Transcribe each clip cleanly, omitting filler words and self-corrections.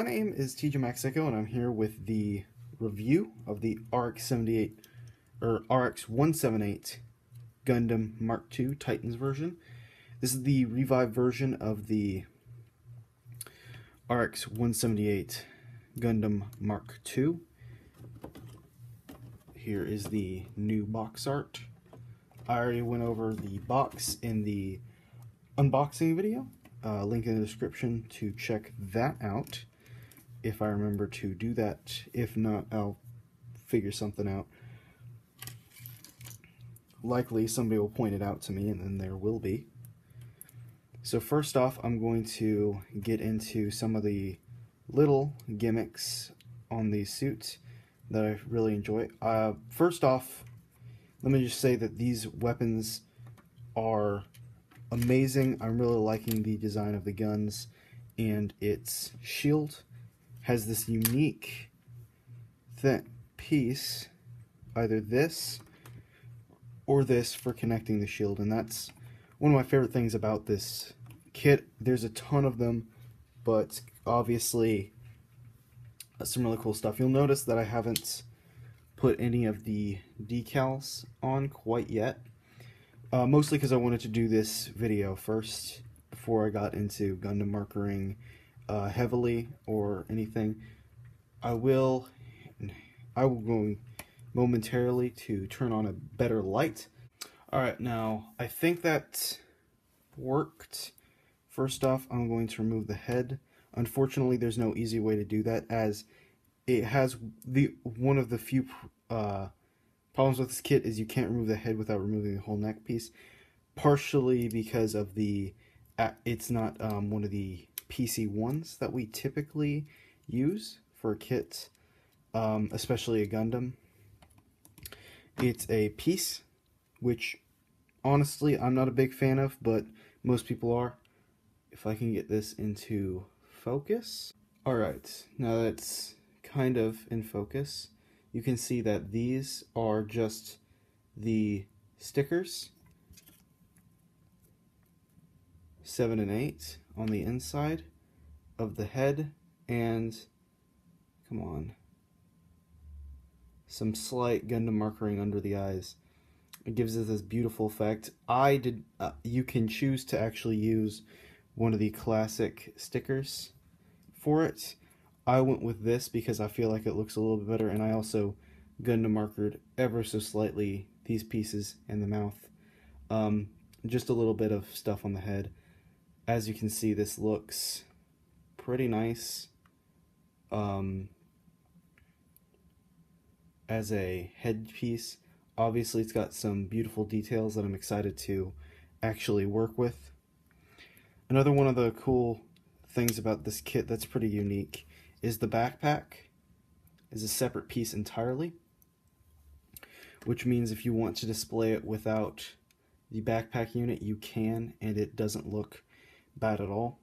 name is TJ Maxico, and I'm here with the review of the RX-78 or RX-178 Gundam Mark II Titans version. This is the revived version of the RX-178 Gundam Mark II. Here is the new box art. I already went over the box in the unboxing video. Link in the description to check that out if I remember to do that. If not, I'll figure something out. Likely somebody will point it out to me, and then there will be. So first off, I'm going to get into some of the little gimmicks on these suits that I really enjoy. First off, let me just say that these weapons are amazing. I'm really liking the design of the guns, and its shield has this unique piece, either this or this, for connecting the shield, and that's one of my favorite things about this kit. There's a ton of them, but obviously some really cool stuff. You'll notice that I haven't put any of the decals on quite yet. Mostly because I wanted to do this video first before I got into Gundam markering heavily or anything. I will go momentarily to turn on a better light. Alright, now I think that worked. First off, I'm going to remove the head. Unfortunately, there's no easy way to do that, as it has one of the few problems with this kit is you can't remove the head without removing the whole neck piece, partially because of it's not one of the PC ones that we typically use for a kit, especially a Gundam. It's a piece, which honestly I'm not a big fan of, but most people are. If I can get this into focus. Alright, now that it's kind of in focus, you can see that these are just the stickers, 7 and 8 on the inside of the head, and come on, some slight Gundam markering under the eyes. It gives it this beautiful effect. You can choose to actually use one of the classic stickers for it. I went with this because I feel like it looks a little bit better, and I also Gundam markered ever so slightly these pieces and the mouth. Just a little bit of stuff on the head. As you can see, this looks pretty nice as a headpiece. Obviously, it's got some beautiful details that I'm excited to actually work with. Another one of the cool things about this kit that's pretty unique is the backpack is a separate piece entirely, which means if you want to display it without the backpack unit, you can, and it doesn't look bad at all.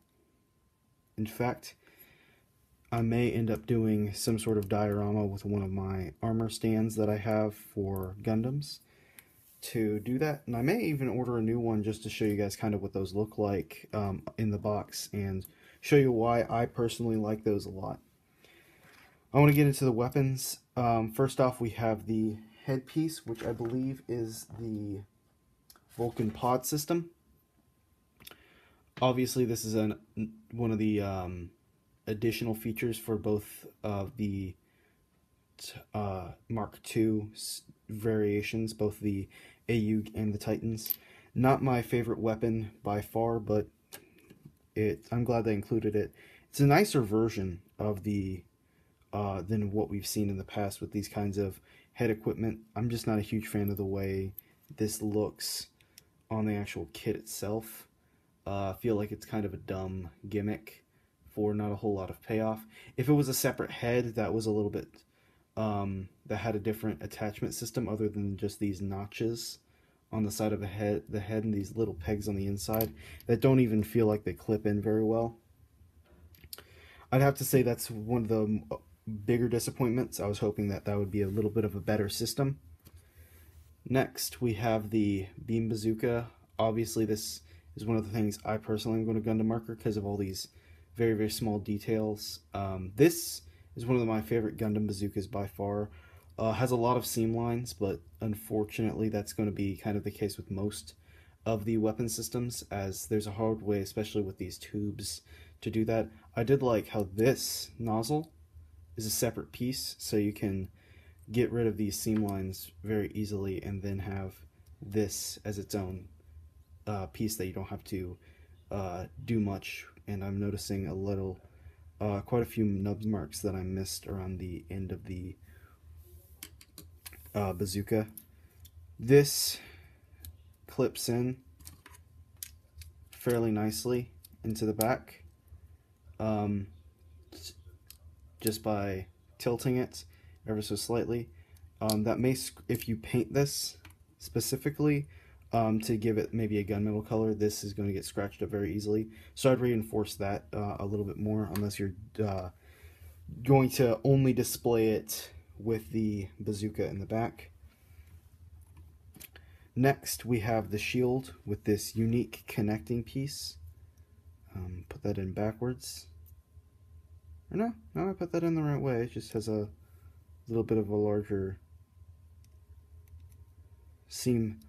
In fact, I may end up doing some sort of diorama with one of my armor stands that I have for Gundams to do that, and I may even order a new one just to show you guys kind of what those look like in the box, and show you why I personally like those a lot. I want to get into the weapons. First off, we have the headpiece, which I believe is the Vulcan Pod system. Obviously, this is one of the additional features for both of the Mark II variations, both the HGUC and the Titans. Not my favorite weapon by far, but I'm glad they included it. It's a nicer version of the than what we've seen in the past with these kinds of head equipment. I'm just not a huge fan of the way this looks on the actual kit itself. I feel like it's kind of a dumb gimmick for not a whole lot of payoff. If it was a separate head that was a little bit that had a different attachment system other than just these notches on the side of the head and these little pegs on the inside that don't even feel like they clip in very well, I'd have to say that's one of the bigger disappointments. I was hoping that would be a little bit of a better system. Next, we have the beam bazooka. Obviously, this is one of the things I personally am going to Gundam marker because of all these very, very small details. This is one of my favorite Gundam bazookas by far. Has a lot of seam lines, but unfortunately that's going to be kind of the case with most of the weapon systems, as there's a hard way, especially with these tubes, to do that. I did like how this nozzle is a separate piece, so you can get rid of these seam lines very easily and then have this as its own piece that you don't have to do much. And I'm noticing a little, quite a few nub marks that I missed around the end of the bazooka. This clips in fairly nicely into the back, just by tilting it ever so slightly. That may, if you paint this specifically to give it maybe a gunmetal color, this is going to get scratched up very easily. So I'd reinforce that a little bit more, unless you're going to only display it with the bazooka in the back. Next, we have the shield with this unique connecting piece. Put that in backwards. Or no, I put that in the right way. It just has a little bit of a larger seam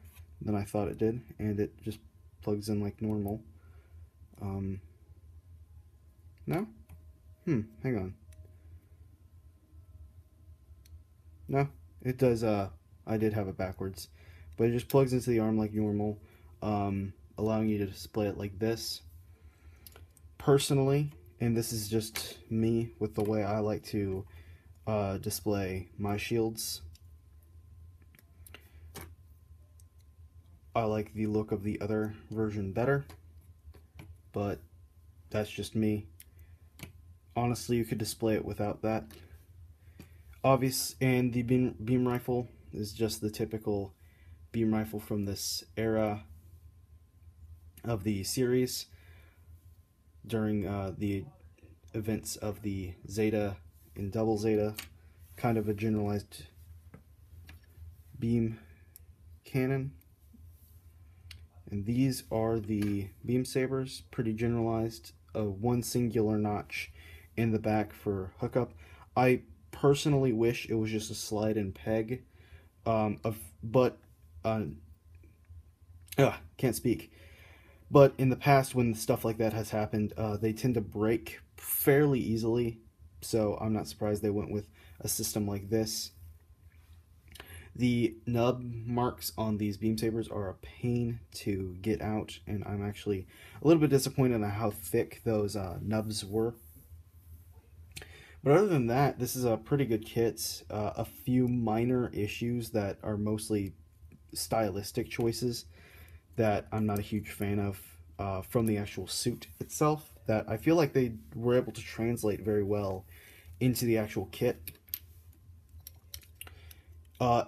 than I thought it did, and it just plugs in like normal. No? Hang on. No, it does, I did have it backwards. But it just plugs into the arm like normal, allowing you to display it like this. Personally, and this is just me with the way I like to display my shields, I like the look of the other version better, but that's just me. Honestly, you could display it without that. And the beam rifle is just the typical beam rifle from this era of the series during the events of the Zeta and Double Zeta, kind of a generalized beam cannon. And these are the beam sabers, pretty generalized, one singular notch in the back for hookup. I personally wish it was just a slide and peg, can't speak. But in the past, when stuff like that has happened, they tend to break fairly easily, so I'm not surprised they went with a system like this. The nub marks on these beam sabers are a pain to get out, and I'm actually a little bit disappointed on how thick those nubs were. But other than that, this is a pretty good kit. A few minor issues that are mostly stylistic choices that I'm not a huge fan of from the actual suit itself, that I feel like they were able to translate very well into the actual kit.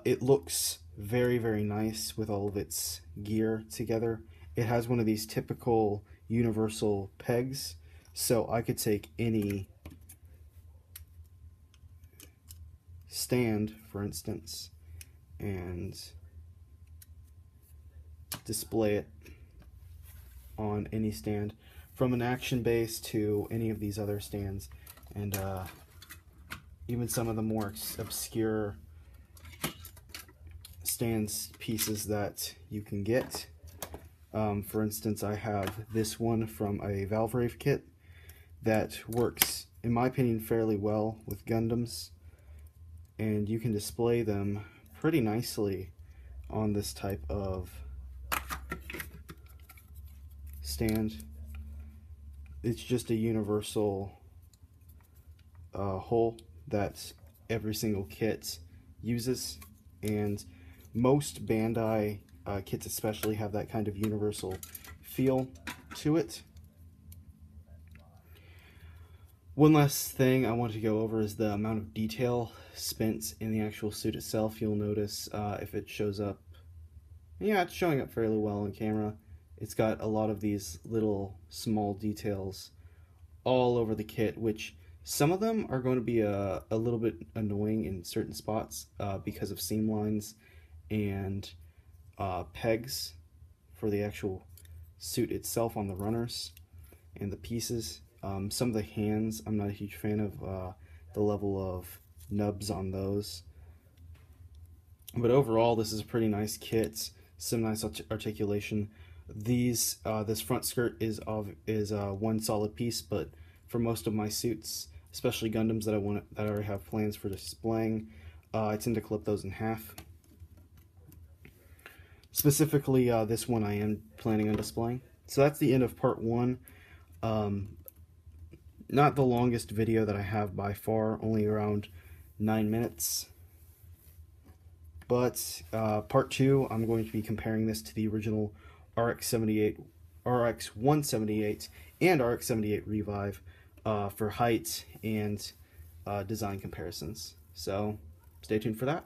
It looks very, very nice with all of its gear together. It has one of these typical universal pegs, so I could take any stand, for instance, and display it on any stand, from an action base to any of these other stands, and even some of the more obscure stands pieces that you can get. For instance, I have this one from a Valvrave kit that works, in my opinion, fairly well with Gundams, and you can display them pretty nicely on this type of stand. It's just a universal hole that every single kit uses, and most Bandai kits especially have that kind of universal feel to it. One last thing I want to go over is the amount of detail spent in the actual suit itself. You'll notice if it shows up, yeah, it's showing up fairly well on camera. It's got a lot of these little small details all over the kit, which some of them are going to be a little bit annoying in certain spots because of seam lines and pegs for the actual suit itself on the runners and the pieces. Some of the hands, I'm not a huge fan of the level of nubs on those. But overall, this is a pretty nice kit. Some nice articulation. This front skirt is one solid piece, but for most of my suits, especially Gundams that I already have plans for displaying, I tend to clip those in half. Specifically, this one I am planning on displaying. So that's the end of part 1. Not the longest video that I have by far, only around 9 minutes. But part 2, I'm going to be comparing this to the original RX-178 and RX-78 Revive for height and design comparisons. So stay tuned for that.